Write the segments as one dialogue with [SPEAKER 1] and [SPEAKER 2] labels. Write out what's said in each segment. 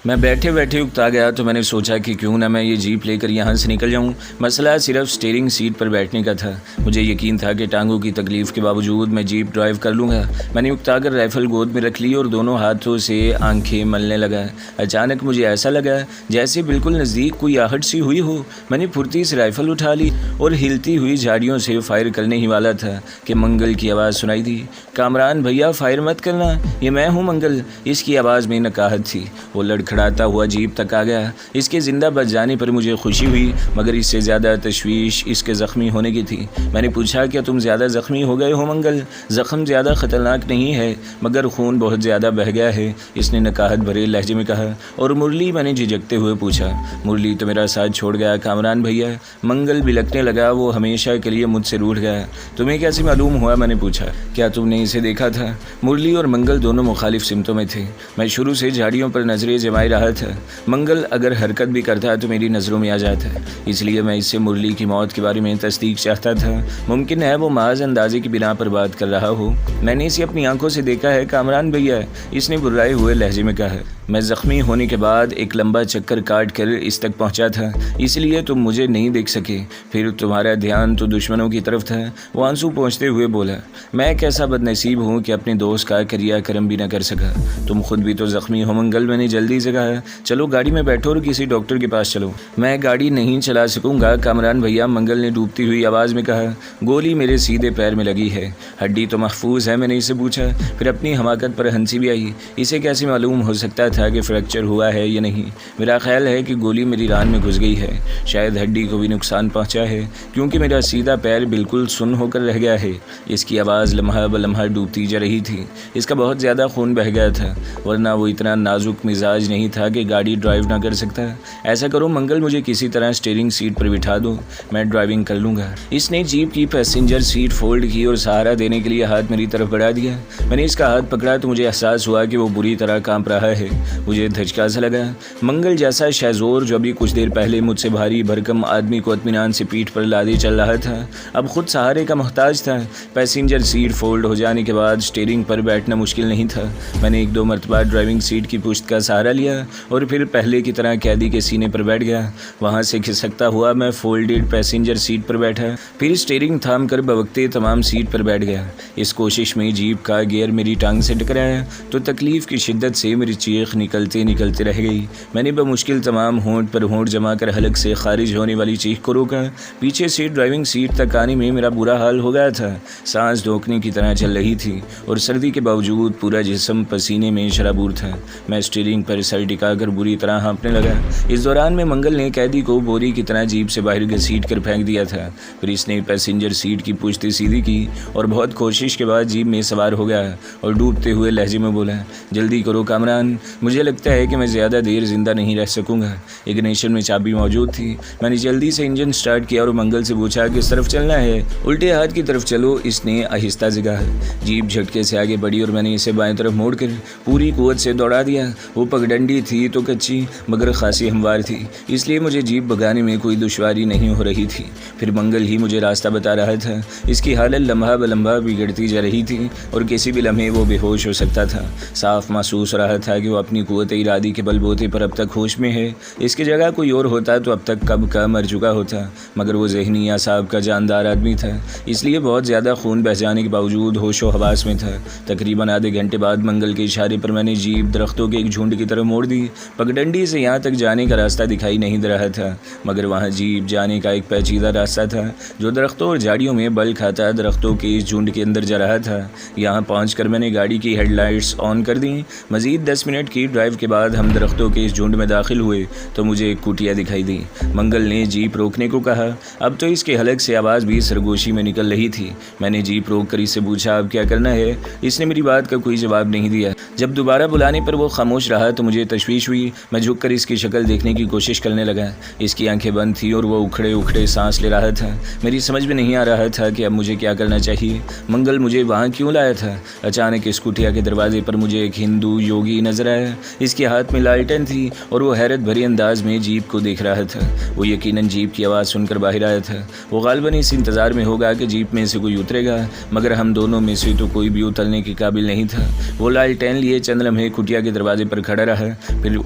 [SPEAKER 1] میں بیٹھے بیٹھے اکتا گیا تو میں نے سوچا کہ کیوں نہ میں یہ جیپ لے کر یہاں سے نکل جاؤں۔ مسئلہ صرف سٹیئرنگ سیٹ پر بیٹھنے کا تھا۔ مجھے یقین تھا کہ ٹانگوں کی تکلیف کے باوجود میں جیپ ڈرائیو کر لوں گا۔ میں نے اکتا کر رائفل گود میں رکھ لی اور دونوں ہاتھوں سے آنکھیں ملنے لگا۔ اچانک مجھے ایسا لگا جیسے بالکل نزدیک کوئی آہٹ سی ہوئی ہو۔ میں نے پھرتی سے رائفل اٹھا لی اور ہلتی ہوئی جھاڑیوں سے فائر کرنے ہی والا تھا کہ منگل کی آواز سنائی دی۔ کامران بھیا فائر مت کرنا، یہ میں ہوں منگل۔ اس کی آواز میں نکاہت تھی۔ وہ لڑکھڑاتا ہوا جیپ تک آ گیا۔ اس کے زندہ بچ جانے پر مجھے خوشی ہوئی، مگر اس سے زیادہ تشویش اس کے زخمی ہونے کی تھی۔ میں نے پوچھا کیا تم زیادہ زخمی ہو گئے ہو منگل؟ زخم زیادہ خطرناک نہیں ہے مگر خون بہت زیادہ بہہ گیا ہے، اس نے نکاہت بھرے لہجے میں کہا۔ اور مرلی؟ میں نے جھجکتے ہوئے پوچھا۔ مرلی تو میرا ساتھ چھوڑ گیا کامران بھیا، منگل بلکنے لگا۔ وہ ہمیشہ کے لیے مجھ سے روٹھ گیا۔ تمہیں کیسے معلوم ہوا؟ میں نے پوچھا۔ کیا تم نے اسے دیکھا تھا؟ مرلی اور منگل دونوں مخالف سمتوں میں تھے۔ میں شروع سے جھاڑیوں پر نظریں جمائے رہا تھا۔ منگل اگر حرکت بھی کرتا تو میری نظروں میں آ جاتا، اس لیے میں اس سے مرلی کی موت کے بارے میں تصدیق چاہتا تھا۔ ممکن ہے وہ محض اندازے کی بنا پر بات کر رہا ہو۔ میں نے اسے اپنی آنکھوں سے دیکھا ہے کامران بھیا، اس نے برائے ہوئے لہجے میں کہا۔ میں زخمی ہونے کے بعد ایک لمبا چکر کاٹ کر اس تک پہنچا تھا، اس لیے تم مجھے نہیں دیکھ سکے۔ پھر تمہارا دھیان تو دشمنوں کی طرف تھا، وہ آنسو پہنچتے ہوئے بولا۔ میں کیسا بد نصیب ہوں کہ اپنے دوست کا کریا کرم بھی نہ کر سکا۔ تم خود بھی تو زخمی ہو منگل، میں نے جلدی سے کہا۔ چلو گاڑی میں بیٹھو اور کسی ڈاکٹر کے پاس چلو۔ میں گاڑی نہیں چلا سکوں گا کامران بھیا، منگل نے ڈوبتی ہوئی آواز میں کہا۔ گولی میرے سیدھے پیر میں لگی ہے، ہڈی تو محفوظ ہے، میں نے اسے پوچھا۔ پھر اپنی حماقت پر ہنسی بھی آئی۔ اسے کیسے معلوم ہو سکتا تھا کہ فریکچر ہوا ہے یا نہیں؟ میرا خیال ہے کہ گولی میری ران میں گھس گئی ہے، شاید ہڈی کو بھی نقصان پہنچا ہے کیونکہ میرا سیدھا پیر بالکل سن ہو کر رہ گیا ہے۔ اس کی آواز لمحہ بلمحہ ڈوبتی جا رہی تھی۔ اس کا بہت زیادہ خون بہہ گیا تھا، ورنہ وہ اتنا نازک مزاج نہیں تھا کہ گاڑی ڈرائیو نہ کر سکتا۔ ایسا کرو منگل، مجھے کسی طرح سٹیئرنگ سیٹ پر بٹھا دو، میں ڈرائیونگ کر لوں گا۔ اس نے جیپ کی پیسنجر سیٹ فولڈ کی اور سہارا دینے کے لیے ہاتھ میری طرف بڑھا دیا۔ میں نے اس کا ہاتھ پکڑا تو مجھے احساس ہوا کہ وہ بری طرح کانپ رہا ہے۔ مجھے دھچکا سا لگا۔ منگل جیسا شہزور جو ابھی کچھ دیر پہلے مجھ سے بھاری بھرکم آدمی کو اطمینان سے پیٹھ پر لادے چل رہا تھا، اب خود سہارے کا محتاج تھا۔ پیسنجر سیٹ فولڈ ہو جانے کے بعد سٹیئرنگ پر بیٹھنا مشکل نہیں تھا۔ میں نے ایک دو مرتبہ ڈرائیونگ سیٹ کی پشت کا سہارا لیا اور پھر پہلے کی طرح قیدی کے سینے پر بیٹھ گیا۔ وہاں سے کھسکتا ہوا میں فولڈڈ پیسنجر سیٹ پر بیٹھا، پھر سٹیئرنگ تھام کر بوقتے تمام سیٹ پر بیٹھ گیا۔ اس کوشش میں جیپ کا گیئر میری ٹانگ سے ٹکرایا تو تکلیف کی شدت سے میری چیخ نکلتے نکلتے رہ گئی۔ میں نے بمشکل تمام ہونٹ پر ہونٹ جما کر حلق سے خارج ہونے والی چیخ کو روکا۔ پیچھے سے ڈرائیونگ سیٹ تک آنے میں میرا برا حال ہو گیا تھا، سانس دھوکنے کی طرح چل رہی تھی اور سردی کے باوجود پورا جسم پسینے میں شرابور تھا۔ میں سٹیئرنگ پر سر ٹکا کر بری طرح ہانپنے لگا۔ اس دوران میں منگل نے قیدی کو بوری کی طرح جیپ سے باہر گھسیٹ کر پھینک دیا تھا۔ پھر اس نے پیسنجر سیٹ کی پشت سیدھی کی اور بہت کوشش کے بعد جیپ میں سوار ہو گیا اور ڈوبتے ہوئے لہجے میں بولا، جلدی کرو کامران، مجھے لگتا ہے کہ میں زیادہ دیر زندہ نہیں رہ سکوں گا۔ اگنیشن میں چابی موجود تھی۔ میں نے جلدی سے انجن سٹارٹ کیا اور منگل سے پوچھا کس طرف چلنا ہے؟ الٹے ہاتھ کی طرف چلو، اس نے آہستہ سے کہا۔ جیپ جھٹکے سے آگے بڑھی اور میں نے اسے بائیں طرف موڑ کر پوری قوت سے دوڑا دیا۔ وہ پگڈنڈی تھی تو کچی مگر خاصی ہموار تھی، اس لیے مجھے جیپ بھگانے میں کوئی دشواری نہیں ہو رہی تھی۔ پھر منگل ہی مجھے راستہ بتا رہا تھا۔ اس کی حالت لمحہ بلمحہ بگڑتی جا رہی تھی اور کسی بھی لمحے وہ بے ہوش ہو سکتا تھا۔ صاف محسوس ہو رہا تھا کہ وہ اپنی قوت ارادی کے بل بوتے پر اب تک ہوش میں ہے۔ اس کی جگہ کوئی اور ہوتا تو اب تک کب کا مر چکا ہوتا، مگر وہ ذہنی اعصاب کا جاندار آدمی تھا، اس لیے بہت زیادہ خون بہہ جانے کے باوجود ہوش و حواس میں تھا۔ تقریباً آدھے گھنٹے بعد منگل کے اشارے پر میں نے جیپ درختوں کے ایک جھنڈ کی طرف موڑ دی۔ پگڈنڈی سے یہاں تک جانے کا راستہ دکھائی نہیں دے رہا تھا، مگر وہاں جیپ جانے کا ایک پیچیدہ راستہ تھا جو درختوں اور جھاڑیوں میں بل کھاتا درختوں کے اس جھنڈ کے اندر جا رہا تھا۔ یہاں پہنچ کر میں نے گاڑی کی ہیڈ لائٹس آن کر دیں۔ مزید 10 منٹ کی ڈرائیو کے بعد ہم درختوں کے اس جھنڈ میں داخل ہوئے تو مجھے ایک کٹیا دکھائی دی۔ منگل نے جیپ روکنے کو کہا۔ اب تو اس کے حلق سے آواز بھی سرگوشی میں نکل رہی تھی۔ میں نے جیپ روک کر اس سے پوچھا اب کیا کرنا ہے؟ اس نے میری بات کا کوئی جواب نہیں دیا۔ جب دوبارہ بلانے پر وہ خاموش رہا تو مجھے تشویش ہوئی۔ میں جھک کر اس کی شکل دیکھنے کی کوشش کرنے لگا۔ اس کی آنکھیں بند تھیں اور وہ اکھڑے اکھڑے سانس لے رہا تھا۔ میری سمجھ میں نہیں آ رہا تھا کہ اب مجھے کیا کرنا چاہیے۔ منگل مجھے وہاں کیوں لایا تھا؟ اچانک اس کٹیا کے دروازے پر مجھے ایک ہندو یوگی نظر آیا۔ اس کے ہاتھ میں لالٹین تھی اور وہ حیرت بھری انداز میں جیپ کو دیکھ رہا تھا۔ وہ یقیناً جیپ کی آواز سن کر باہر آیا تھا۔ وہ غالباً اس انتظار میں ہوگا کہ جیپ میں سے کوئی اترے گا، مگر ہم دونوں میں سے تو کوئی بھی اترنے کے قابل نہیں تھا۔ وہ لالٹین لیے چند لمحے کٹیا کے دروازے پر کھڑا رہا پھر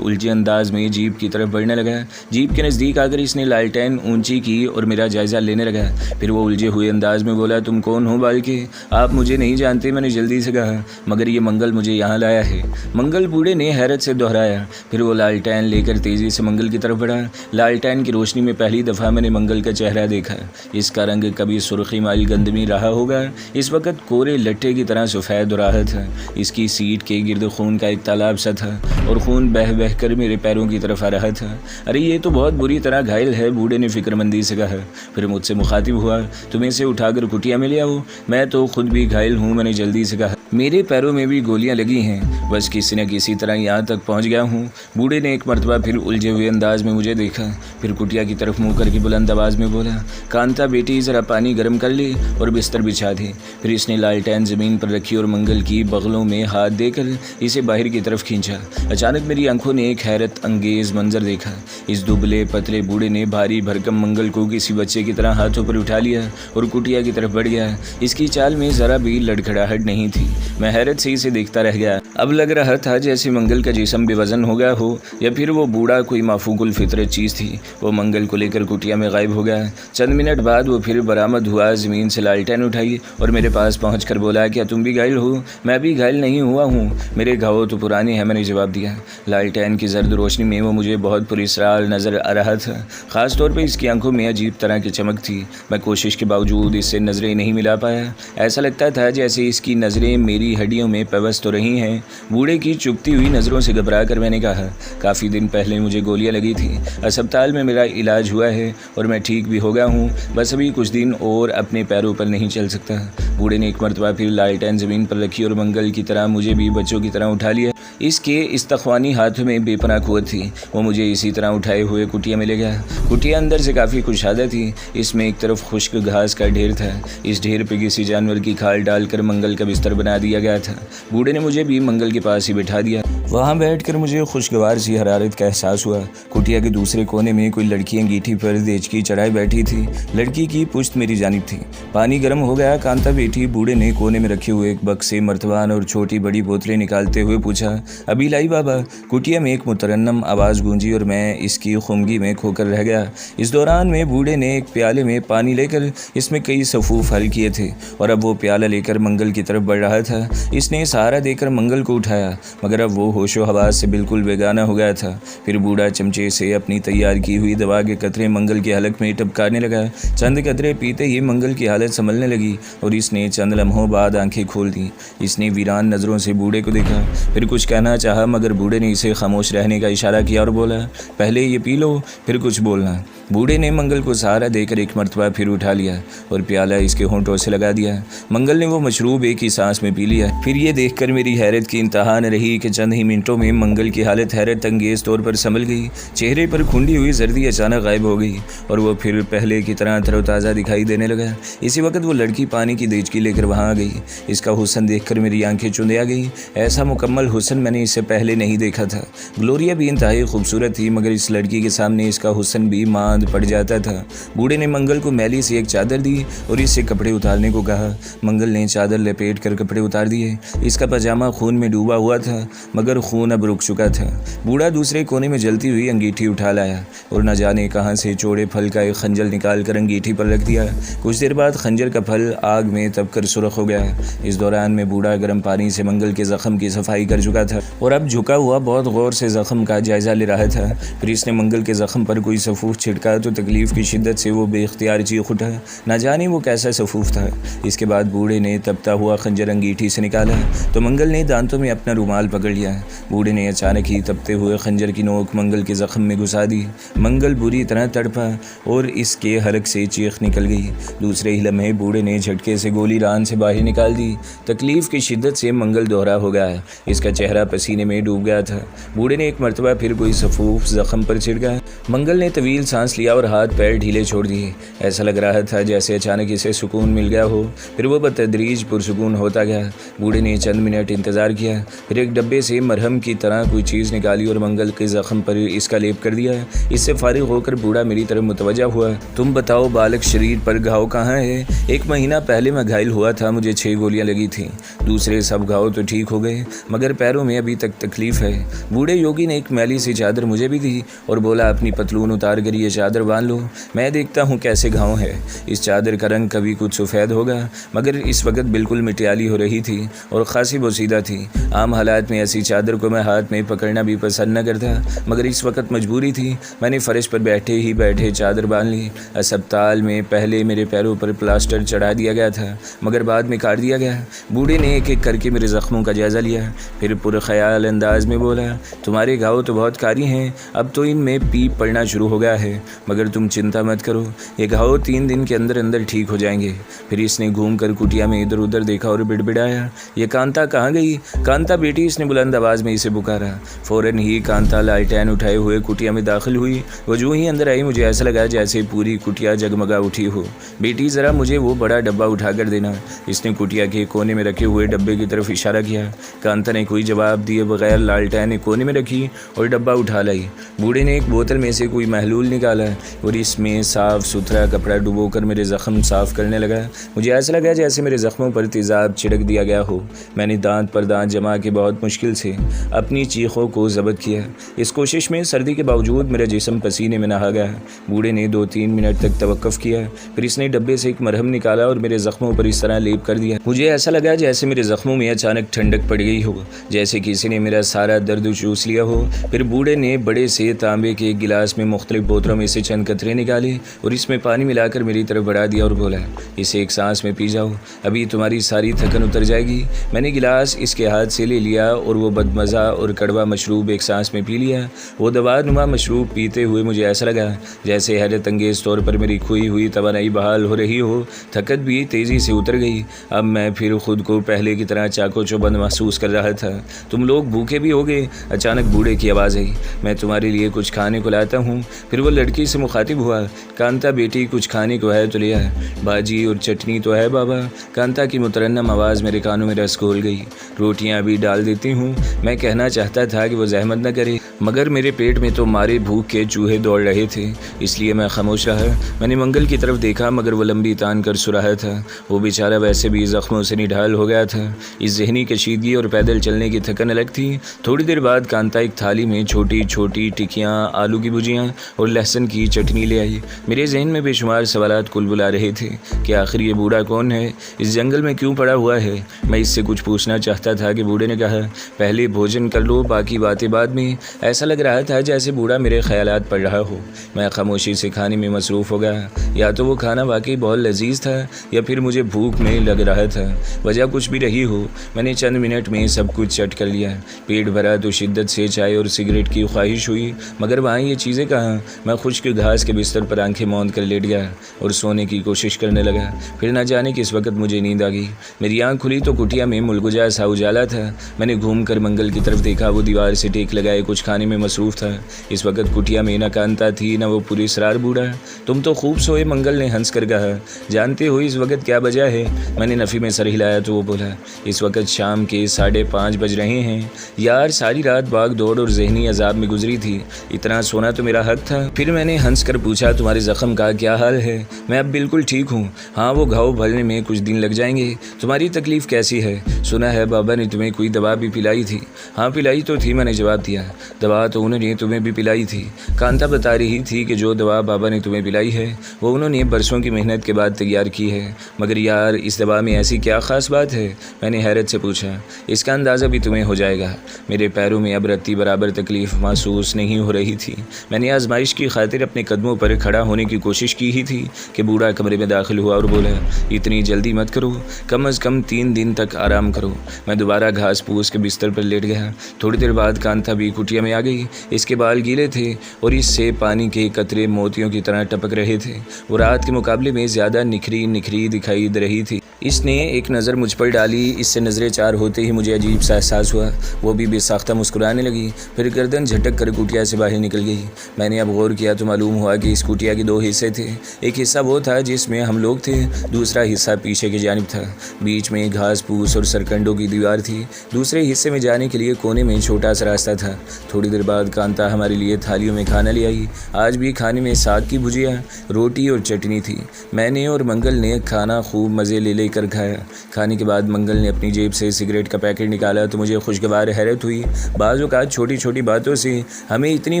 [SPEAKER 1] الجھے انداز میں جیپ کی طرف بڑھنے لگا۔ جیپ کے نزدیک آ کر اس نے لالٹین اونچی کی اور میرا جائزہ لینے لگا۔ پھر وہ الجھے ہوئے انداز میں بولا، تم کون ہو بالکہ؟ آپ مجھے نہیں جانتے، میں نے جلدی سے کہا، مگر یہ منگل مجھے یہاں لایا ہے۔ منگل بوڑھے نے حیرت سے دہرایا۔ پھر وہ لالٹین لے کر تیزی سے منگل کی طرف بڑھا۔ لالٹین کی روشنی میں پہلی دفعہ میں نے منگل کا چہرہ دیکھا۔ اس کا رنگ کبھی سرخی مائل گندمی رہا ہوگا، اس وقت کورے لٹھے کی طرح سفید ہو رہا تھا۔ اس کی سیٹ کے گرد خون کا ایک تالاب سا تھا اور خون بہہ بہہ کر میرے پیروں کی طرف آ رہا تھا۔ ارے یہ تو بہت بری طرح گھائل ہے، بوڑھے نے فکر مندی سے کہا۔ پھر مجھ سے مخاطب ہوا، تم اسے اٹھا کر کٹیا میں لے آؤ۔ میں تو خود بھی گھائل ہوں، میں نے جلدی سے کہا، میرے پیروں میں بھی گولیاں لگی ہیں، بس کسی نہ کسی طرح یہاں تک پہنچ گیا ہوں۔ بوڑھے نے ایک مرتبہ پھر الجھے ہوئے انداز میں مجھے دیکھا، پھر کٹیا کی طرف منہ کر کے بلند آواز میں بولا، کانتا بیٹی ذرا پانی گرم کر لے اور بستر بچھا دے۔ پھر اس نے لالٹین زمین پر رکھی اور منگل کی بغلوں میں ہاتھ دے کر اسے باہر کی طرف کھینچا۔ اچانک میری آنکھوں نے ایک حیرت انگیز منظر دیکھا۔ اس دبلے پتلے بوڑھے نے بھاری بھرکم منگل کو کسی بچے کی طرح ہاتھوں پر اٹھا لیا اور کٹیا کی طرف بڑھ گیا۔ اس کی چال میں ذرا بھی لڑکھڑاہٹ نہیں تھی۔ میں حیرت سے اسے دیکھتا رہ گیا۔ اب لگ رہا تھا جیسے منگل کا جسم بے وزن ہو گیا ہو یا پھر وہ بوڑھا کوئی مافوق الفطرت چیز تھی۔ وہ منگل کو لے کر کٹیا میں غائب ہو گیا۔ چند منٹ بعد وہ پھر برآمد ہوا، زمین سے لالٹین اٹھائی اور میرے پاس پہنچ کر بولا، کیا تم بھی گھائل ہو؟ میں بھی گھائل نہیں ہوا ہوں، میرے گھاؤ تو پرانے ہیں، میں نے جواب دیا۔ لالٹین کی زرد روشنی میں وہ مجھے بہت پراسرار نظر آ رہا تھا، خاص طور پہ اس کی آنکھوں میں عجیب طرح کی چمک تھی۔ میں کوشش کے باوجود اس سے نظریں نہیں ملا پایا۔ ایسا لگتا تھا جیسے اس کی نظریں میری ہڈیوں میں پیوست ہو رہی ہیں۔ بوڑھے کی چبھتی ہوئی نظروں سے گھبرا کر میں نے کہا، کافی دن پہلے مجھے گولیاں لگی تھیں، اسپتال میں میرا علاج ہوا ہے اور میں ٹھیک بھی ہو گیا ہوں، بس ابھی کچھ دن اور اپنے پیروں پر نہیں چل سکتا۔ بوڑھے نے ایک مرتبہ پھر لالٹین زمین پر رکھی اور منگل کی طرح مجھے بھی بچوں کی طرح اٹھا لیا۔ اس کے استخوانی ہاتھوں میں بے پناہ قوت تھی۔ وہ مجھے اسی طرح اٹھائے ہوئے کٹیا میں لے گیا۔ کٹیا اندر سے کافی کشادہ تھی۔ اس میں ایک طرف خشک گھاس کا ڈھیر تھا، اس ڈھیر پہ کسی جانور کی کھال ڈال کر منگل کا بستر بنا دیا گیا تھا۔ بوڑھے نے مجھے بھی منگل کے پاس ہی بٹھا دیا۔ وہاں بیٹھ کر مجھے خوشگوار سی حرارت کا احساس ہوا۔ کٹیا کے دوسرے کونے میں کوئی لڑکی انگیٹھی پر دیچکی چڑھائے بیٹھی تھی۔ لڑکی کی پشت میری جانب تھی۔ پانی گرم ہو گیا، کانتا بیٹی؟ بوڑھے نے کونے میں رکھے ہوئے ایک بکس سے مرتبان اور چھوٹی بڑی بوتلیں نکالتے ہوئے پوچھا۔ ابھی لائی بابا؟ کٹیا میں ایک مترنم آواز گونجی اور میں اس کی خمگی میں کھو کر رہ گیا۔ اس دوران میں بوڑھے نے ایک پیالے میں پانی لے کر اس میں کئی صفوف حل کیے تھے اور اب وہ پیالہ لے کر منگل کی طرف بڑھ رہا تھا۔ اس نے سہارا دے کر منگل کو اٹھایا، مگر اب وہ ہوش و حواس سے بالکل بیگانہ ہو گیا تھا۔ پھر بوڑھا چمچے سے اپنی تیار کی ہوئی دوا کے قطرے منگل کے حلق میں ٹپکانے لگا۔ چند قطرے پیتے ہی منگل کی حالت سنبھلنے لگی اور اس نے چند لمحوں بعد آنکھیں کھول دیں۔ اس نے ویران نظروں سے بوڑھے کو دیکھا، پھر کچھ کہنا چاہا مگر بوڑھے نے اسے خاموش رہنے کا اشارہ کیا اور بولا، پہلے یہ پی لو پھر کچھ بولنا۔ بوڑھے نے منگل کو سہارا دے کر ایک مرتبہ پھر اٹھا لیا اور پیالہ اس کے ہونٹوں سے لگا دیا۔ منگل نے وہ مشروب ایک ہی سانس میں پی لیا۔ پھر یہ دیکھ کر میری حیرت کی انتہا نہ رہی کہ چند ہی منٹوں میں منگل کی حالت حیرت انگیز طور پر سنبھل گئی۔ چہرے پر کھنڈی ہوئی زردی اچانک غائب ہو گئی اور وہ پھر پہلے کی طرح تر و تازہ دکھائی دینے لگا۔ اسی وقت وہ لڑکی پانی کی دیچکی لے کر وہاں آ گئی۔ اس کا حسن دیکھ کر میری آنکھیں چوندے آ گئی۔ ایسا مکمل حسن میں نے اس سے پہلے نہیں دیکھا تھا۔ گلوریا بھی انتہائی خوبصورت تھی، مگر اس لڑکی کے سامنے اس کا حسن بھی ماند پڑ جاتا تھا۔ بوڑھے نے منگل کو میلی سے ایک چادر دی اور اس سے کپڑے اتارنے کو کہا۔ منگل نے چادر لپیٹ کر کپڑے اتار دیے۔ اس کا پاجامہ خون میں ڈوبا ہوا تھا، مگر خون اب رک چکا تھا۔ بوڑھا دوسرے کونے میں جلتی ہوئی انگیٹھی اٹھا لایا اور نہ جانے کہاں سے چوڑے پھل کا ایک خنجر نکال کر انگیٹھی پر رکھ دیا۔ کچھ دیر بعد خنجر کا پھل آگ میں تپ کر سرخ ہو گیا۔ اس دوران میں بوڑھا گرم پانی سے منگل کے زخم کی صفائی کر چکا تھا اور اب جھکا ہوا بہت غور سے زخم کا جائزہ لے رہا تھا۔ پھر اس نے منگل کے زخم پر کوئی صفوف چھڑکا تو تکلیف کی شدت سے وہ بے اختیار چیخ اٹھا۔ نہ جانے وہ کیسا صفوف تھا۔ اس کے بعد بوڑھے نے تپتا ہوا خنجر انگیٹھی سے نکالا تو منگل نے دانتوں میں اپنا رومال پکڑ لیا۔ بوڑھے نے اچانک ہی تپتے ہوئے خنجر کی نوک منگل کے زخم میں گھسا دی۔ منگل بری طرح تڑپا اور اس کے حلق سے چیخ نکل گئی۔ دوسرے ہی لمحے بوڑھے نے جھٹکے سے گولی ران سے باہر نکال دی۔ تکلیف کی شدت سے منگل دوہرا ہو گیا۔ اس کا چہرہ پسینے میں ڈوب گیا تھا۔ بوڑھے نے ایک مرتبہ پھر کوئی صفوف زخم پر چھڑکا۔ منگل نے طویل سانس سانس لیا اور ہاتھ پیر ڈھیلے چھوڑ دیے۔ ایسا لگ رہا تھا جیسے اچانک اسے سکون مل گیا ہو، پھر وہ بتدریج پرسکون ہوتا گیا۔ بوڑھے نے چند منٹ انتظار کیا، پھر ایک ڈبے سے مرہم کی طرح کوئی چیز نکالی اور منگل کے زخم پر اس کا لیپ کر دیا۔ اس سے فارغ ہو کر بوڑھا میری طرف متوجہ ہوا۔ تم بتاؤ بالک شریر پر گھاؤ کہاں ہے؟ 1 مہینہ پہلے میں گھائل ہوا تھا، مجھے 6 گولیاں لگی تھیں، دوسرے سب گھاؤ تو ٹھیک ہو گئے، مگر پیروں میں ابھی تک تکلیف ہے۔ بوڑھے یوگی نے ایک میلی سی چادر مجھے بھی دی اور بولا اپنی پتلون اتار کر یہ چادر باندھ لو، میں دیکھتا ہوں کیسے گھاؤ ہے۔ اس چادر کا رنگ کبھی کچھ سفید ہوگا، مگر اس وقت بالکل مٹیالی ہو رہی تھی اور خاصی بوسیدہ تھی۔ عام حالات میں ایسی چادر کو میں ہاتھ میں پکڑنا بھی پسند نہ کرتا، مگر اس وقت مجبوری تھی۔ میں نے فرش پر بیٹھے ہی بیٹھے چادر باندھ لی۔ اسپتال میں پہلے میرے پیروں پر پلاسٹر چڑھا دیا گیا تھا، مگر بعد میں کاٹ دیا گیا۔ بوڑھے نے ایک ایک کر کے میرے زخموں کا جائزہ لیا، پھر پرخیال انداز میں بولا تمہارے گھاؤ تو بہت کاری ہیں، اب تو ان میں پیپ پڑنا شروع ہو گیا ہے، مگر تم چنتا مت کرو، یہ گھاؤ 3 دن کے اندر اندر ٹھیک ہو جائیں گے۔ پھر اس نے گھوم کر کٹیا میں ادھر ادھر دیکھا اور بڑبڑایا یہ کانتا کہاں گئی؟ کانتا بیٹی، اس نے بلند آواز میں اسے پکارا۔ فوراً ہی کانتا لالٹین اٹھائے ہوئے کٹیا میں داخل ہوئی۔ وہ جو ہی اندر آئی مجھے ایسا لگا جیسے پوری کٹیا جگمگا اٹھی ہو۔ بیٹی ذرا مجھے وہ بڑا ڈبہ اٹھا کر دینا، اس نے کٹیا کے کونے میں رکھے ہوئے ڈبے کی طرف اشارہ کیا۔ کانتا نے کوئی جواب دیے بغیر لالٹین نے کونے میں رکھی اور ڈبہ اٹھا لائی۔ بوڑھے نے ایک بوتل میں سے کوئی محلول نکالا اور اس میں صاف ستھرا کپڑا ڈبو کر میرے زخم صاف کرنے لگا۔ مجھے ایسا لگا جیسے میرے زخموں پر تیزاب چھڑک دیا گیا ہو۔ میں نے دانت پر دانت جما کے بہت مشکل سے اپنی چیخوں کو ضبط کیا۔ اس کوشش میں سردی کے باوجود میرا جسم پسینے میں نہا گیا۔ بوڑھے نے 2-3 منٹ تک توقف کیا، پھر اس نے ڈبے سے ایک مرہم نکالا اور میرے زخموں پر اس طرح لیپ کر دیا۔ مجھے ایسا لگا جیسے میرے زخموں میں اچانک ٹھنڈک پڑ گئی ہو، جیسے کسی نے میرا سارا درد چوس لیا ہو۔ پھر بوڑھے نے بڑے سے تانبے کے گلاس میں مختلف بوتلوں میں سے چند قطرے نکالے اور اس میں پانی ملا کر میری طرف بڑھا دیا اور بولا اسے ایک سانس میں پی جاؤ، ابھی تمہاری ساری تھکن اتر جائے گی۔ میں نے گلاس اس کے ہاتھ سے لے لیا اور وہ بدمزہ اور کڑوا مشروب ایک سانس میں پی لیا۔ وہ دوا نما مشروب پیتے ہوئے مجھے ایسا لگا جیسے حیرت انگیز طور پر میری کھوئی ہوئی توانائی بحال ہو رہی ہو، تھکت بھی تیزی سے اتر گئی۔ اب میں پھر خود کو پہلے کی طرح چاقو چوبند محسوس کر رہا تھا۔ تم لوگ بھوکے بھی ہوگے؟ اچانک بوڑھے کی آواز آئی۔ میں تمہارے لیے کچھ کھانے کو لاتا ہوں۔ پھر وہ لڑکی سے مخاطب ہوا، کانتا بیٹی کچھ کھانے کو ہے تو لیا، بھاجی اور چٹنی تو ہے بابا؟ کانتا کی مترنم آواز میرے کانوں میں رس گھول گئی۔ روٹیاں بھی ڈال دیتی ہوں۔ میں کہنا چاہتا تھا کہ وہ زحمت نہ کرے، مگر میرے پیٹ میں تو مارے بھوک کے چوہے دوڑ رہے تھے، اس لیے میں خاموش رہا۔ میں نے منگل کی طرف دیکھا، مگر وہ لمبی تان کر سو رہا تھا۔ وہ بیچارہ ویسے بھی زخموں سے نڈھال ہو گیا تھا۔ اس ذہنی کشیدگی اور پیدل چلنے کی تھکن الگ تھی۔ تھوڑی دیر بعد کانتا ایک تھالی میں چھوٹی چھوٹی ٹکیاں، آلو کی بھجیاں اور لہسن کی چٹنی لے آئی۔ میرے ذہن میں بے شمار سوالات کل بلا رہے تھے کہ آخر یہ بوڑھا کون ہے، اس جنگل میں کیوں پڑا ہوا ہے۔ میں اس سے کچھ پوچھنا چاہتا تھا کہ بوڑھے نے کہا پہلے بھوجن کر لو، باقی باتیں بعد میں۔ ایسا لگ رہا تھا جیسے بوڑھا میرے خیالات پڑھ رہا ہو۔ میں خاموشی سے کھانے میں مصروف ہو گیا۔ یا تو وہ کھانا واقعی بہت لذیذ تھا یا پھر مجھے بھوک نہیں لگ رہا تھا، وجہ کچھ بھی رہی ہو۔ میں نے چند منٹ میں سب کچھ چٹ کر لیا۔ پیٹ بھرا تو شدت سے چائے اور سگریٹ کی خواہش ہوئی، مگر وہاں یہ چیزیں کہاں۔ میں خشک گھاس کے بستر پر آنکھیں موند کر لیٹ گیا اور سونے کی کوشش کرنے لگا۔ پھر نہ جانے کس وقت مجھے نیند آ گئی۔ میری آنکھ کھلی تو کٹیا میں ملگجا سا اجالا تھا۔ میں نے گھوم کر منگل کی طرف دیکھا، وہ دیوار سے ٹیک لگائے کچھ کھانے میں مصروف تھا۔ اس وقت کٹیا میں نہ کانتا تھی نہ وہ پوری اسرار بوڑھا۔ تم تو خوب سوئے، منگل نے ہنس کر کہا۔ جانتے ہو اس وقت کیا بجا ہے؟ میں نے نفی میں سر ہلایا تو وہ بولا اس وقت شام کے 5:30 بج رہے ہیں۔ یار ساری رات بھاگ دوڑ اور ذہنی عذاب میں گزری تھی، اتنا سونا تو میرا حق تھا۔ پھر میں نے ہنس کر پوچھا تمہارے زخم کا کیا حال ہے؟ میں اب بالکل ٹھیک ہوں، ہاں وہ گھاؤ بھرنے میں کچھ دن لگ جائیں گے۔ تمہاری تکلیف کیسی ہے؟ سنا ہے بابا نے تمہیں کوئی دوا بھی پلائی تھی؟ ہاں پلائی تو تھی، میں نے جواب دیا۔ دوا تو انہوں نے تمہیں بھی پلائی تھی؟ کانتا بتا رہی تھی کہ جو دوا بابا نے تمہیں پلائی ہے وہ انہوں نے برسوں کی محنت کے بعد تیار کی ہے، مگر یار اس دوا میں ایسی کیا خاص بات ہے؟ میں نے حیرت سے پوچھا۔ اس کا اندازہ بھی تمہیں ہو جائے گا۔ میرے پیروں میں اب رتی برابر تکلیف محسوس نہیں ہو رہی تھی۔ میں نے آزمائش کی خاطر اپنے قدموں پر کھڑا ہونے کی کوشش کی ہی تھی کہ بوڑھا کمرے میں داخل ہوا اور بولا اتنی جلدی مت کرو، کم از کم 3 دن تک آرام کرو۔ میں دوبارہ گھاس پھوس کے بستر پر لیٹ گیا۔ تھوڑی دیر بعد کانتا بھی کٹیا میں آ گئی۔ اس کے بال گیلے تھے اور اس سے پانی کے قطرے موتیوں کی طرح ٹپک رہے تھے۔ وہ رات کے مقابلے میں زیادہ نکھری دکھائی دے رہی تھی۔ اس نے ایک نظر مجھ پر ڈالی۔ اس سے نظریں چار ہوتے ہی مجھے عجیب سا احساس ہوا۔ وہ بھی بے ساختہ مسکرانے لگی، پھر گردن جھٹک کر کٹیا سے باہر نکل گئی۔ میں نے اب غور کیا تو معلوم ہوا کہ اس کٹیا کے دو حصے تھے۔ ایک حصہ وہ تھا جس میں ہم لوگ تھے، دوسرا حصہ پیچھے کی جانب تھا۔ بیچ میں گھاس پھوس اور سرکنڈوں کی دیوار تھی۔ دوسرے حصے میں جانے کے لیے کونے میں چھوٹا سا راستہ تھا۔ تھوڑی دیر بعد کانتا ہمارے لیے تھالیوں میں کھانا لے آئی۔ آج بھی کھانے میں ساگ کی بھجیا، روٹی اور چٹنی تھی۔ میں نے اور منگل نے کھانا خوب مزے لے کر کھایا۔ کھانے کے بعد منگل نے اپنی جیب سے سگریٹ کا پیکٹ نکالا تو مجھے خوشگوار حیرت ہوئی۔ بعض اوقات چھوٹی چھوٹی باتوں سے ہمیں اتنی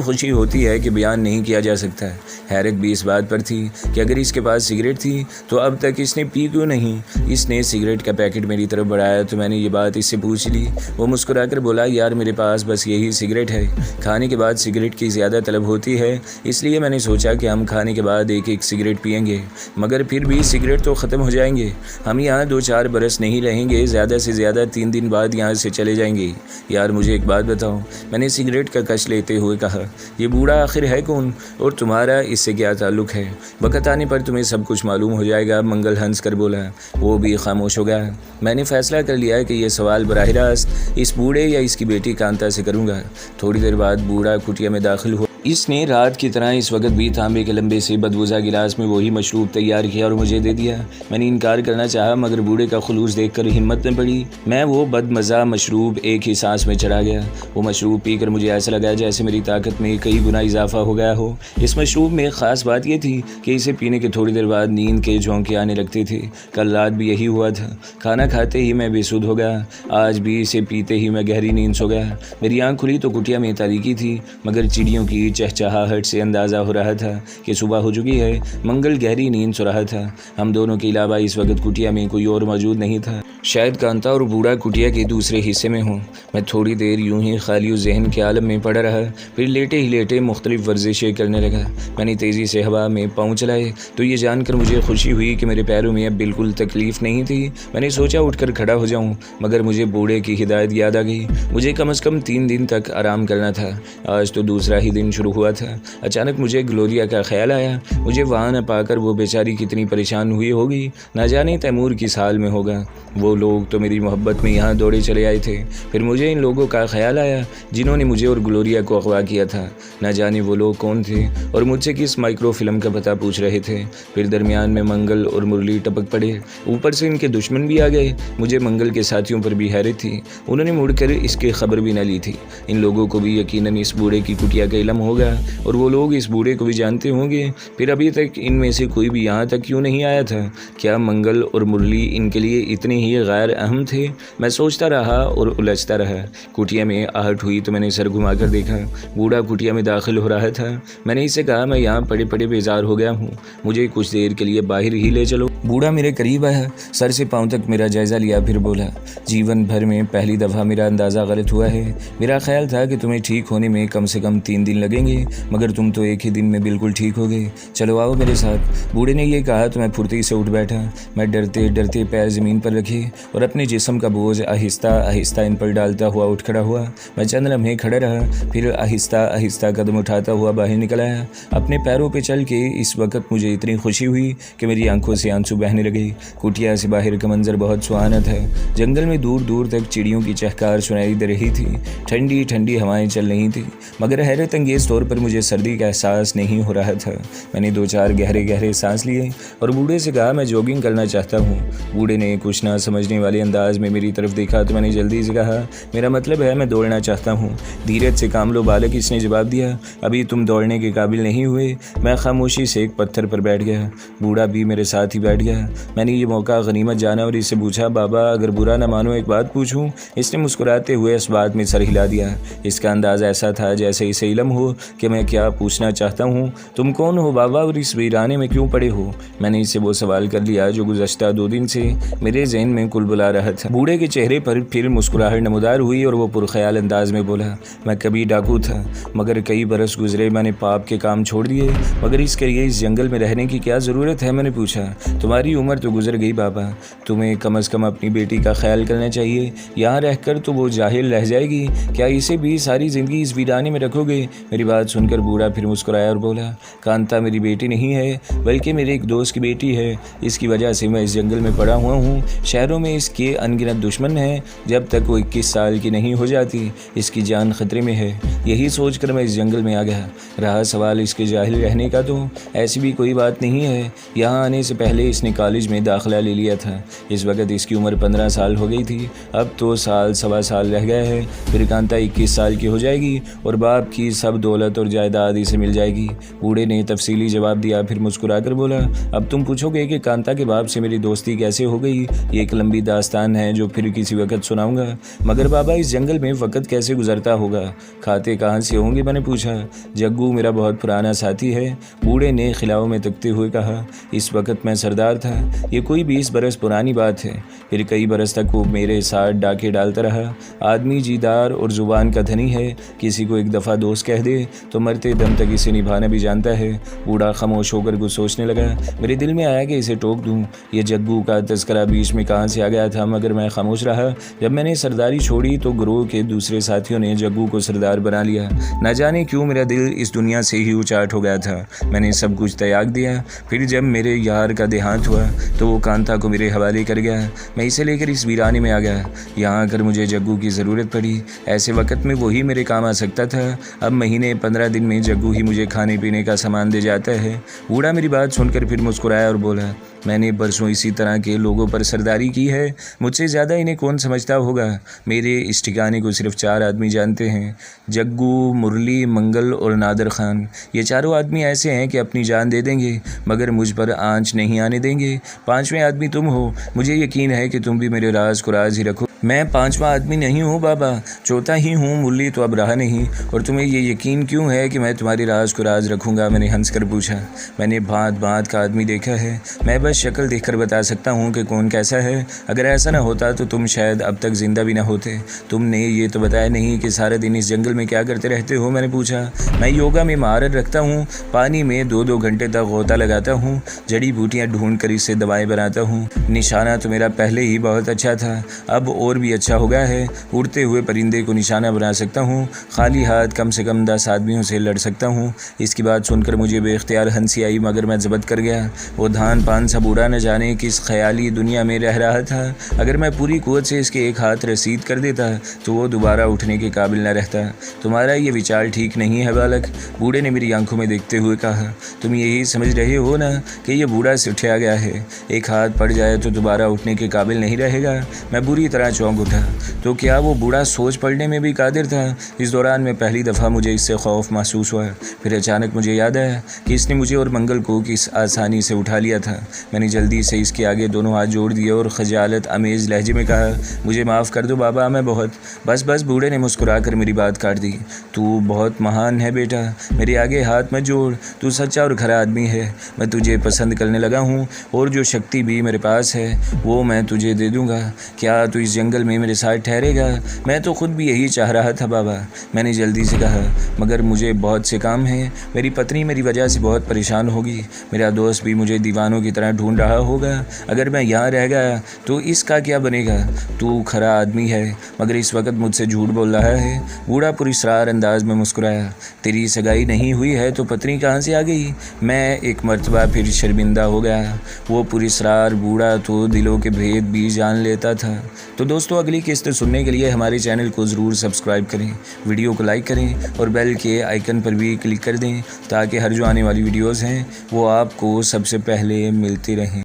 [SPEAKER 1] خوشی ہوتی ہے کہ بیان نہیں کیا جا سکتا۔ حیرت بھی اس بات پر تھی کہ اگر اس کے پاس سگریٹ تھی تو اب تک اس نے پی کیوں نہیں۔ اس نے سگریٹ کا پیکٹ میری طرف بڑھایا تو میں نے یہ بات اس سے پوچھ لی۔ وہ مسکرا کر بولا، یار میرے پاس بس یہی سگریٹ ہے۔ کھانے کے بعد سگریٹ کی زیادہ طلب ہوتی ہے، اس لیے میں نے سوچا کہ ہم کھانے کے بعد ایک ایک سگریٹ پئیں گے، مگر پھر بھی سگریٹ تو ختم ہو جائیں گے۔ ہم یہاں 2-4 برس نہیں رہیں گے، زیادہ سے زیادہ 3 دن بعد یہاں سے چلے جائیں گے۔ یار مجھے ایک بات بتاؤ، میں نے سگریٹ کا کش لیتے ہوئے کہا، یہ بوڑھا آخر ہے کون اور تمہارا اس سے کیا تعلق ہے؟ وقت آنے پر تمہیں سب کچھ معلوم ہو جائے گا۔ منگل ہنس کر بولا۔ وہ بھی خاموش ہو گیا۔ میں نے فیصلہ کر لیا کہ یہ سوال براہ راست اس بوڑھے یا اس کی بیٹی کانتا سے کروں گا۔ تھوڑی دیر بعد بوڑھا کٹیا میں داخل ہوا۔ اس نے رات کی طرح اس وقت بھی تانبے کے لمبے سے بدبوزہ گلاس میں وہی مشروب تیار کیا اور مجھے دے دیا۔ میں نے انکار کرنا چاہا مگر بوڑھے کا خلوص دیکھ کر ہمت نہ پڑی۔ میں وہ بدمزہ مشروب ایک ہی سانس میں چڑھا گیا۔ وہ مشروب پی کر مجھے ایسا لگا جیسے میری طاقت میں کئی گنا اضافہ ہو گیا ہو۔ اس مشروب میں خاص بات یہ تھی کہ اسے پینے کے تھوڑی دیر بعد نیند کے جھونکے آنے لگتے تھے۔ کل رات بھی یہی ہوا تھا۔ کھانا کھاتے ہی میں بے سود ہو گیا۔ آج بھی اسے پیتے ہی میں گہری نیند سو گیا۔ میری آنکھ کھلی تو کٹیا میں تاریکی تھی مگر چڑیوں کی چہچہاہٹ سے اندازہ ہو رہا تھا کہ صبح ہو چکی ہے۔ منگل گہری نیند سو رہا تھا۔ ہم دونوں کے علاوہ اس وقت کٹیا میں کوئی اور موجود نہیں تھا۔ شاید کانتا اور بوڑھا کٹیا کے دوسرے حصے میں ہوں۔ میں تھوڑی دیر یوں ہی خالی ذہن کے عالم میں پڑا رہا، پھر لیٹے ہی لیٹے مختلف ورزشیں کرنے لگا۔ میں نے تیزی سے ہوا میں پاؤں چلائے تو یہ جان کر مجھے خوشی ہوئی کہ میرے پیروں میں اب بالکل تکلیف نہیں تھی۔ میں نے سوچا اٹھ کر کھڑا ہو جاؤں مگر مجھے بوڑھے کی ہدایت یاد آ گئی۔ مجھے کم از کم 3 دن تک آرام کرنا تھا۔ آج تو دوسرا ہی دن شروع ہوا تھا۔ اچانک مجھے گلوریا کا خیال آیا۔ مجھے وہاں نہ پا کر وہ بیچاری کتنی پریشان ہوئی ہوگی، نہ جانے تیمور کس حال میں ہوگا۔ وہ لوگ تو میری محبت میں یہاں دوڑے چلے آئے تھے۔ پھر مجھے ان لوگوں کا خیال آیا جنہوں نے مجھے اور گلوریا کو اغوا کیا تھا۔ نہ جانے وہ لوگ کون تھے اور مجھ سے کس مائکرو فلم کا پتہ پوچھ رہے تھے۔ پھر درمیان میں منگل اور مرلی ٹپک پڑے، اوپر سے ان کے دشمن بھی آ گئے۔ مجھے منگل کے ساتھیوں پر بھی حیرت تھی، انہوں نے مڑ کر اس کی خبر بھی نہ لی تھی۔ ان لوگوں کو بھی یقیناً اس بوڑھے کی کٹیا کا علم ہوگا اور وہ لوگ اس بوڑھے کو بھی جانتے ہوں گے۔ پھر ابھی تک ان میں سے کوئی بھی یہاں تک کیوں نہیں آیا تھا؟ کیا منگل اور مرلی ان کے لیے اتنے ہی غیر اہم تھے؟ میں سوچتا رہا اور الجھتا رہا۔ کٹیا میں آہٹ ہوئی تو میں نے سر گھما کر دیکھا۔ بوڑھا کٹیا میں داخل ہو رہا تھا۔ میں نے اسے کہا، میں یہاں پڑے پڑے بیزار ہو گیا ہوں، مجھے کچھ دیر کے لیے باہر ہی لے چلو۔ بوڑھا میرے قریب آیا، سر سے پاؤں تک میرا جائزہ لیا، پھر بولا، جیون بھر میں پہلی دفعہ میرا اندازہ غلط ہوا ہے۔ میرا خیال تھا کہ تمہیں ٹھیک ہونے میں کم سے کم 3 دن لگیں گے مگر تم تو ایک ہی دن میں بالکل ٹھیک ہو گئے۔ چلو آؤ میرے ساتھ۔ بوڑھے نے یہ کہا تو میں پھرتی سے اٹھ بیٹھا۔ میں ڈرتے ڈرتے پیر زمین پر رکھے اور اپنے جسم کا بوجھ آہستہ آہستہ ان پر ڈالتا ہوا اٹھ کھڑا ہوا۔ میں چند لمحے کھڑا رہا، پھر آہستہ آہستہ قدم اٹھاتا ہوا باہر نکل آیا۔ اپنے پیروں پہ چل کے اس وقت مجھے اتنی خوشی ہوئی کہ میری آنکھوں سے آنسو بہنے لگے۔ کٹیا سے باہر کا منظر بہت سہانا تھا۔ جنگل میں دور دور تک چڑیوں کی چہکار سنائی دے رہی تھی، ٹھنڈی ٹھنڈی ہوائیں چل رہی تھیں مگر حیرت انگیز طور پر مجھے سردی کا احساس نہیں ہو رہا تھا۔ میں نے 2-4 گہرے گہرے سانس لیے اور بوڑھے سے کہا، میں جوگنگ کرنا چاہتا ہوں۔ بوڑھے نے کچھ نہ سمجھنے والے انداز میں میری طرف دیکھا تو میں نے جلدی سے کہا، میرا مطلب ہے میں دوڑنا چاہتا ہوں۔ دھیرج سے کام لو بالک، اس نے جواب دیا، ابھی تم دوڑنے کے قابل نہیں ہوئے۔ میں خاموشی سے ایک پتھر پر بیٹھ گیا۔ بوڑھا بھی میرے ساتھ ہی بیٹھ گیا۔ میں نے یہ موقع غنیمت جانا اور اس سے پوچھا، بابا اگر برا نہ مانو ایک بات پوچھوں؟ اس نے مسکراتے ہوئے اس بات میں سر ہلا دیا۔ اس کا انداز ایسا تھا جیسے اسے علم ہو کہ میں کیا پوچھنا چاہتا ہوں۔ تم کون ہو بابا اور اس ویرانے میں کیوں پڑے ہو؟ میں نے اسے وہ سوال کر لیا جو گزشتہ 2 دن سے میرے ذہن میں کل بلا رہا تھا۔ بوڑھے کے چہرے پر پھر مسکراہٹ نمودار ہوئی اور وہ پرخیال انداز میں بولا، میں کبھی ڈاکو تھا مگر کئی برس گزرے، میں نے پاپ کے کام چھوڑ دیے مگر اس کے لیے اس جنگل میں رہنے کی کیا ضرورت ہے؟ میں نے پوچھا، تمہاری عمر تو گزر گئی بابا، تمہیں کم از کم اپنی بیٹی کا خیال کرنا چاہیے۔ یہاں رہ کر تو وہ جاہل رہ جائے گی، کیا اسے بھی ساری زندگی اس ویرانے میں رکھو گے؟ میری بات سن کر بوڑھا پھر مسکرایا اور بولا، کانتا میری بیٹی نہیں ہے بلکہ میرے ایک دوست کی بیٹی ہے۔ اس کی وجہ سے میں اس جنگل میں پڑا ہوا ہوں۔ شہروں میں اس کے ان گنت دشمن ہیں، جب تک وہ 21 سال کی نہیں ہو جاتی اس کی جان خطرے میں ہے۔ یہی سوچ کر میں اس جنگل میں آ گیا۔ رہا سوال اس کے جاہل رہنے کا، تو ایسی بھی کوئی بات نہیں ہے۔ یہاں آنے سے پہلے اس نے کالج میں داخلہ لے لیا تھا۔ اس وقت اس کی عمر 15 سال ہو گئی تھی۔ اب تو سوا سال رہ گئے ہیں، پھر کانتا 21 سال کی ہو جائے گی اور باپ کی سب دولت اور جائیداد اسے مل جائے گی۔ بوڑھے نے تفصیلی جواب دیا، پھر مسکرا کر بولا، اب تم پوچھو گے کہ کانتا کے باپ سے میری دوستی کیسے ہو گئی؟ یہ ایک لمبی داستان ہے جو پھر کسی وقت سناؤں گا۔ مگر بابا، اس جنگل میں وقت کیسے گزرتا ہوگا؟ کھاتے کہاں سے ہوں گے؟ میں نے پوچھا۔ جگو میرا بہت پرانا ساتھی ہے، بوڑھے نے خلاؤ میں تکتے ہوئے کہا۔ اس وقت میں سردار تھا، یہ کوئی 20 برس پرانی بات ہے۔ پھر کئی برس تک وہ میرے ساتھ ڈاکے ڈالتا رہا۔ آدمی جیدار اور زبان کا دھنی ہے، کسی کو ایک دفعہ دوست کہہ دے تو مرتے دم تک اسے نبھانا بھی جانتا ہے۔ بوڑھا خاموش ہو کر کچھ سوچنے لگا۔ میرے دل میں آیا کہ اسے ٹوک دوں، یہ جگو کا تذکرہ بیچ میں کہاں سے آ گیا تھا، مگر میں خاموش رہا۔ جب میں نے سرداری چھوڑی تو گروہ کے دوسرے ساتھیوں نے جگو کو سردار بنا لیا۔ نہ جانے کیوں میرا دل اس دنیا سے ہی اچاٹ ہو گیا تھا۔ میں نے سب کچھ تیاگ دیا۔ پھر جب میرے یار کا دیہانت ہوا تو وہ کانتا کو میرے حوالے کر گیا۔ میں اسے لے کر اس ویرانے میں آ گیا۔ یہاں آ کر مجھے جگو کی ضرورت پڑی۔ ایسے وقت میں وہی میرے کام آ سکتا تھا۔ اب مہینے 15 دن میں جگو ہی مجھے کھانے پینے کا سامان دے جاتا ہے۔ بوڑھا میری بات سن کر پھر مسکرایا اور بولا، میں نے برسوں اسی طرح کے لوگوں پر سرداری کی ہے، مجھ سے زیادہ انہیں کون سمجھتا ہوگا؟ میرے اس ٹھکانے کو صرف 4 آدمی جانتے ہیں، جگو، مرلی، منگل اور نادر خان۔ یہ چاروں آدمی ایسے ہیں کہ اپنی جان دے دیں گے مگر مجھ پر آنچ نہیں آنے دیں گے۔ 5ویں آدمی تم ہو، مجھے یقین ہے کہ تم بھی میرے راز کو راز ہی رکھو۔ میں 5واں آدمی نہیں ہوں بابا، چوتھا ہی ہوں۔ مرلی تو اب رہا نہیں، اور تمہیں یہ یقین کیوں ہے کہ میں تمہاری راز کو راز رکھوں گا؟ میں نے ہنس کر پوچھا۔ میں نے بھانت بھانت کا آدمی دیکھا ہے، میں بس شکل دیکھ کر بتا سکتا ہوں کہ کون کیسا ہے۔ اگر ایسا نہ ہوتا تو تم شاید اب تک زندہ بھی نہ ہوتے۔ تم نے یہ تو بتایا نہیں کہ سارے دن اس جنگل میں کیا کرتے رہتے ہو؟ میں نے پوچھا۔ میں یوگا میں مہارت رکھتا ہوں، پانی میں 2 گھنٹے تک غوطہ لگاتا ہوں، جڑی بوٹیاں ڈھونڈ کر اس سے دوائیں بناتا ہوں۔ نشانہ تو میرا پہلے ہی بہت اچھا تھا، اب اور بھی اچھا ہو گیا ہے۔ اڑتے ہوئے پرندے کو نشانہ بنا سکتا ہوں، خالی ہاتھ کم سے کم 10 آدمیوں سے لڑ سکتا ہوں۔ اس کی بات سن کر مجھے بے اختیار ہنسی آئی، مگر میں ضبط کر گیا۔ وہ دھان پان سا بوڑھا نہ جانے کس خیالی دنیا میں رہ رہا تھا۔ اگر میں پوری قوت سے اس کے ایک ہاتھ رسید کر دیتا تو وہ دوبارہ اٹھنے کے قابل نہ رہتا۔ تمہارا یہ وچار ٹھیک نہیں ہے بالک، بوڑھے نے میری آنکھوں میں دیکھتے ہوئے کہا۔ تم یہی سمجھ رہے ہو نا کہ یہ بوڑھا سٹھیا گیا ہے، ایک ہاتھ پڑ جائے تو دوبارہ اٹھنے کے قابل نہیں رہے گا؟ میں بری طرح چونک اٹھا۔ تو کیا وہ بوڑھا سوچ پڑنے میں بھی قادر تھا؟ اس دوران میں پہلی دفعہ مجھے اس سے خوف محسوس ہوا۔ پھر اچانک مجھے یاد آیا کہ اس نے مجھے اور منگل کو کس آسانی سے اٹھا لیا تھا۔ میں نے جلدی سے اس کے آگے دونوں ہاتھ جوڑ دیے اور خجالت آمیز لہجے میں کہا، مجھے معاف کر دو بابا، میں بہت… بس بوڑھے نے مسکرا کر میری بات کاٹ دی۔ تو بہت مہان ہے بیٹا، میرے آگے ہاتھ مت جوڑ، تو سچا اور کھرا آدمی ہے۔ میں تجھے پسند کرنے لگا ہوں اور جو شکتی بھی میرے پاس ہے وہ میں تجھے دے دوں گا۔ کیا تو اس جنگل میں میرے ساتھ ٹھہرے گا؟ میں تو خود بھی یہی چاہ رہا تھا بابا، میں نے جلدی سے کہا، مگر مجھے بہت سے کام ہیں۔ میری پتنی میری وجہ سے بہت پریشان ہوگی، میرا دوست بھی مجھے دیوانوں کی طرح ڈھونڈ رہا ہوگا۔ اگر میں یہاں رہ گیا تو اس کا کیا بنے گا؟ تو کھرا آدمی ہے مگر اس وقت مجھ سے جھوٹ بول رہا ہے۔ بوڑھا پراسرار انداز میں مسکرایا۔ تیری سگائی نہیں ہوئی ہے تو پتنی کہاں سے آ گئی؟ میں ایک مرتبہ پھر شرمندہ ہو گیا۔ وہ پراسرار بوڑھا تو دلوں کے بھید بھی جان لیتا تھا۔ تو دوستو، اگلی قسط سننے کے لیے ہمارے چینل کو ضرور سبسکرائب کریں، ویڈیو کو لائک کریں اور بیل کے آئیکن پر بھی کلک کر دیں تاکہ ہر جو آنے والی ویڈیوز ہیں وہ آپ کو سب سے پہلے ملتی رہیں۔